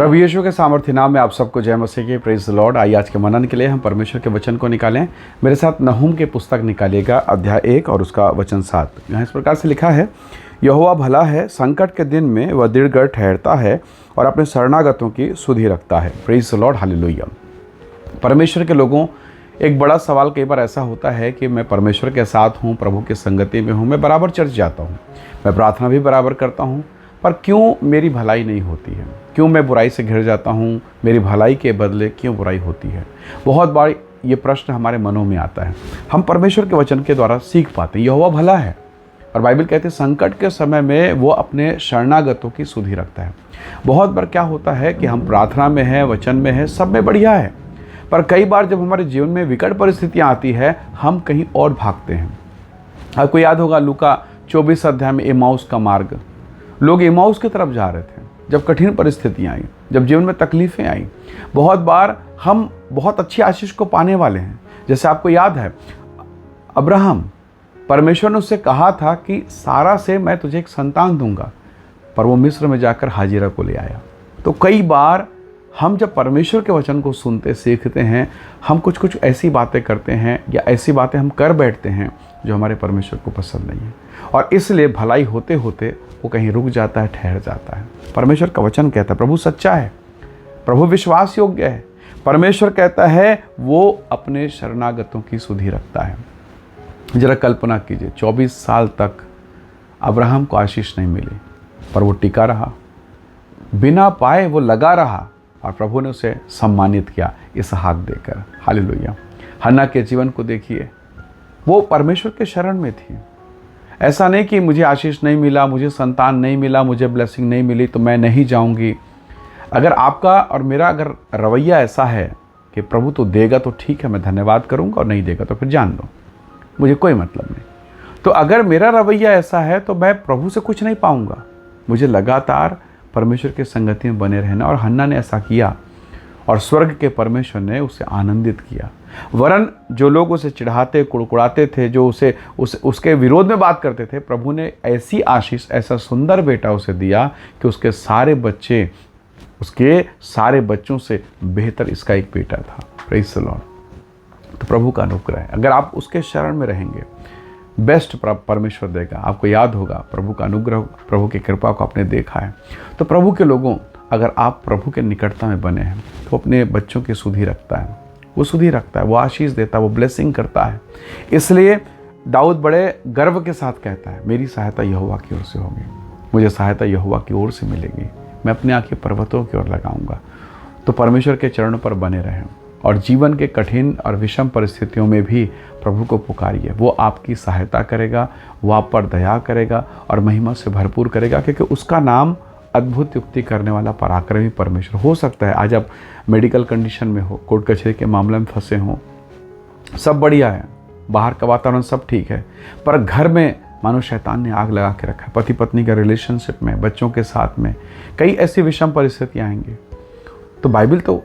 प्रभु यीशु के सामर्थ्य नाम में आप सबको जय मसीह की। Praise the Lord. आइए आज के मनन के लिए हम परमेश्वर के वचन को निकालें। मेरे साथ नहूम के पुस्तक निकालिएगा, अध्याय 1 और उसका वचन 7। यहाँ इस प्रकार से लिखा है, यहोवा भला है, संकट के दिन में वह दृढ़ ठहरता है और अपने शरणागतों की सुधि रखता है। Praise the Lord, hallelujah. परमेश्वर के लोगों, एक बड़ा सवाल कई बार ऐसा होता है कि मैं परमेश्वर के साथ हूँ, प्रभु की संगति में हूँ, मैं बराबर चर्च जाता हूँ, मैं प्रार्थना भी बराबर करता हूँ, पर क्यों मेरी भलाई नहीं होती है? क्यों मैं बुराई से घिर जाता हूँ? मेरी भलाई के बदले क्यों बुराई होती है? बहुत बार ये प्रश्न हमारे मनों में आता है। हम परमेश्वर के वचन के द्वारा सीख पाते हैं यहोवा भला है, और बाइबल कहते हैं संकट के समय में वो अपने शरणागतों की सुधि रखता है। बहुत बार क्या होता है कि हम प्रार्थना में हैं, वचन में हैं, सब में बढ़िया है, पर कई बार जब हमारे जीवन में विकट परिस्थितियाँ आती है, हम कहीं और भागते हैं। आपको याद होगा लूका 24 अध्याय में एमाउस का मार्ग, लोग एमाउस की तरफ जा रहे थे जब कठिन परिस्थितियाँ आई, जब जीवन में तकलीफ़ें आई। बहुत बार हम बहुत अच्छी आशीष को पाने वाले हैं। जैसे आपको याद है अब्राहम, परमेश्वर ने उससे कहा था कि सारा से मैं तुझे एक संतान दूंगा, पर वो मिस्र में जाकर हाजिरा को ले आया। तो कई बार हम जब परमेश्वर के वचन को सुनते सीखते हैं, हम कुछ कुछ ऐसी बातें करते हैं या ऐसी बातें हम कर बैठते हैं जो हमारे परमेश्वर को पसंद नहीं है, और इसलिए भलाई होते होते वो कहीं रुक जाता है, ठहर जाता है। परमेश्वर का वचन कहता है प्रभु सच्चा है, प्रभु विश्वास योग्य है। परमेश्वर कहता है वो अपने शरणागतों की सुधि रखता है। जरा कल्पना कीजिए, 24 साल तक अब्राहम को आशीष नहीं मिली, पर वो टिका रहा, बिना पाए वो लगा रहा, और प्रभु ने उसे सम्मानित किया इसहाक देकर। हालेलुया। हन्ना के जीवन को देखिए, वो परमेश्वर के शरण में थी। ऐसा नहीं कि मुझे आशीष नहीं मिला, मुझे संतान नहीं मिला, मुझे ब्लेसिंग नहीं मिली तो मैं नहीं जाऊंगी। अगर आपका और मेरा अगर रवैया ऐसा है कि प्रभु तो देगा तो ठीक है, मैं धन्यवाद करूंगा, और नहीं देगा तो फिर जान दो, मुझे कोई मतलब नहीं। तो अगर मेरा रवैया ऐसा है तो मैं प्रभु से कुछ नहीं पाऊंगा। मुझे लगातार परमेश्वर के संगति में बने रहना, और हन्ना ने ऐसा किया, और स्वर्ग के परमेश्वर ने उसे आनंदित किया। वरन जो लोग उसे चिढ़ाते कुड़कुड़ाते थे, जो उसके विरोध में बात करते थे, प्रभु ने ऐसी आशीष, ऐसा सुंदर बेटा उसे दिया कि उसके सारे बच्चों से बेहतर इसका एक बेटा था। Praise the Lord. तो प्रभु का अनुग्रह है, अगर आप उसके शरण में रहेंगे, बेस्ट परमेश्वर देगा। आपको याद होगा प्रभु का अनुग्रह, प्रभु की कृपा को आपने देखा है। तो प्रभु के लोगों, अगर आप प्रभु के निकटता में बने हैं तो अपने बच्चों की सुधि रखता है, वो सुधि रखता है, वो आशीष देता है, वो ब्लेसिंग करता है। इसलिए दाऊद बड़े गर्व के साथ कहता है, मेरी सहायता यहोवा की ओर से होगी, मुझे सहायता यहोवा की ओर से मिलेगी, मैं अपनी आंखें पर्वतों की ओर लगाऊंगा। तो परमेश्वर के चरणों पर बने रहें, और जीवन के कठिन और विषम परिस्थितियों में भी प्रभु को पुकारिए। वो आपकी सहायता करेगा, वो आप पर दया करेगा और महिमा से भरपूर करेगा, क्योंकि उसका नाम अद्भुत युक्ति करने वाला पराक्रमी परमेश्वर। हो सकता है आज आप मेडिकल कंडीशन में हो, कोर्ट कचहरी के मामले में फंसे हो, सब बढ़िया है, बाहर का वातावरण सब ठीक है, पर घर में मानो शैतान ने आग लगा के रखा है। पति पत्नी का रिलेशनशिप में, बच्चों के साथ में कई ऐसी विषम परिस्थितियाँ आएंगी। तो बाइबल तो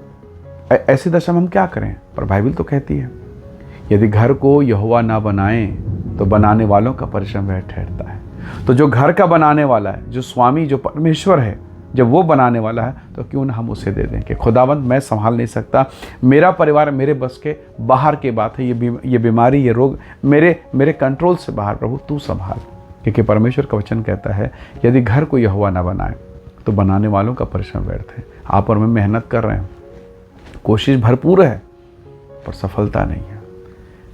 ऐसी दशा में हम क्या करें? पर बाइबल तो कहती है यदि घर को यहोवा ना बनाए तो बनाने वालों का परिश्रम वह ठहरता है। तो जो घर का बनाने वाला है, जो स्वामी, जो परमेश्वर है, जब वो बनाने वाला है तो क्यों ना हम उसे दे दें कि खुदावंद मैं संभाल नहीं सकता, मेरा परिवार मेरे बस के बाहर की बात है, ये बीमारी, ये रोग मेरे कंट्रोल से बाहर, प्रभु तू संभाल। क्योंकि परमेश्वर का वचन कहता है यदि घर को यहोवा ना बनाए तो बनाने वालों का परिश्रम व्यर्थ है। आप और मैं मेहनत कर रहे हैं, कोशिश भरपूर है, पर सफलता नहीं है,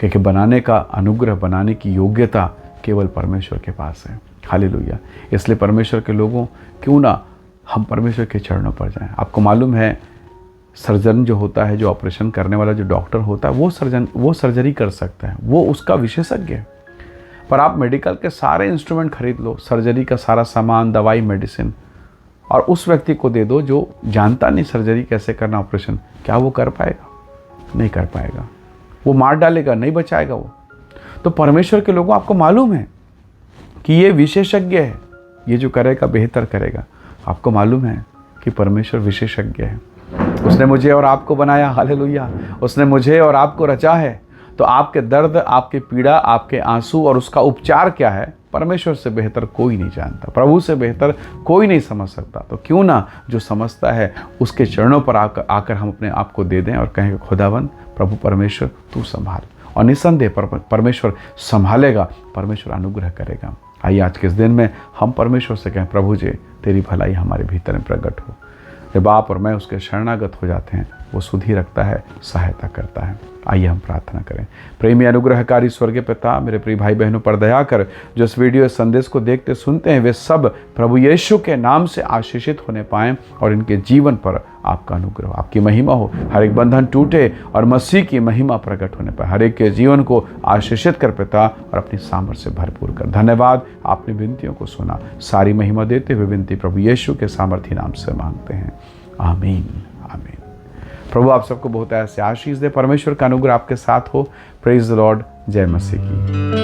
क्योंकि बनाने का अनुग्रह, बनाने की योग्यता केवल परमेश्वर के पास है। हालेलुया। इसलिए परमेश्वर के लोगों, क्यों ना हम परमेश्वर के चरणों पर जाएं। आपको मालूम है सर्जन जो होता है, जो ऑपरेशन करने वाला जो डॉक्टर होता है, वो सर्जरी कर सकता है, वो उसका विशेषज्ञ है। पर आप मेडिकल के सारे इंस्ट्रूमेंट खरीद लो, सर्जरी का सारा सामान, दवाई, मेडिसिन, और उस व्यक्ति को दे दो जो जानता नहीं सर्जरी कैसे करना, ऑपरेशन, क्या वो कर पाएगा? नहीं कर पाएगा, वो मार डालेगा, नहीं बचाएगा वो। तो परमेश्वर के लोगों, आपको मालूम है कि ये विशेषज्ञ है, ये जो करेगा बेहतर करेगा। आपको मालूम है कि परमेश्वर विशेषज्ञ है। उसने मुझे और आपको बनाया, हालेलुया। उसने मुझे और आपको रचा है। तो आपके दर्द, आपकी पीड़ा, आपके आंसू और उसका उपचार क्या है, परमेश्वर से बेहतर कोई नहीं जानता, प्रभु से बेहतर कोई नहीं समझ सकता। तो क्यों ना जो समझता है उसके चरणों पर आकर हम अपने आप को दे दें और कहें कि खुदावन प्रभु परमेश्वर तू संभाल, और निस्संदेह परमेश्वर संभालेगा, परमेश्वर अनुग्रह करेगा। आइए आज के इस दिन में हम परमेश्वर से कहें, प्रभु जी तेरी भलाई हमारे भीतर में प्रकट हो। जब आप और मैं उसके शरणागत हो जाते हैं, वो सुधि रखता है, सहायता करता है। आइए हम प्रार्थना करें। प्रेमी अनुग्रहकारी स्वर्गीय पिता, मेरे प्रिय भाई बहनों पर दया कर, जो इस वीडियो संदेश को देखते सुनते हैं, वे सब प्रभु यीशु के नाम से आशीषित होने पाएं और इनके जीवन पर आपका अनुग्रह, आपकी महिमा हो। हर एक बंधन टूटे और मसीह की महिमा प्रकट होने पाए। हर एक के जीवन को आशीषित कर पिता, और अपनी सामर्थ से भरपूर कर। धन्यवाद, आपने विनतियों को सुना। सारी महिमा देते हुए विनती प्रभु यीशु के सामर्थी नाम से मांगते हैं, आमीन आमीन। प्रभु आप सबको बहुत ऐसे आशीष दे। परमेश्वर का अनुग्रह आपके साथ हो। Praise the Lord. जय मसीह की।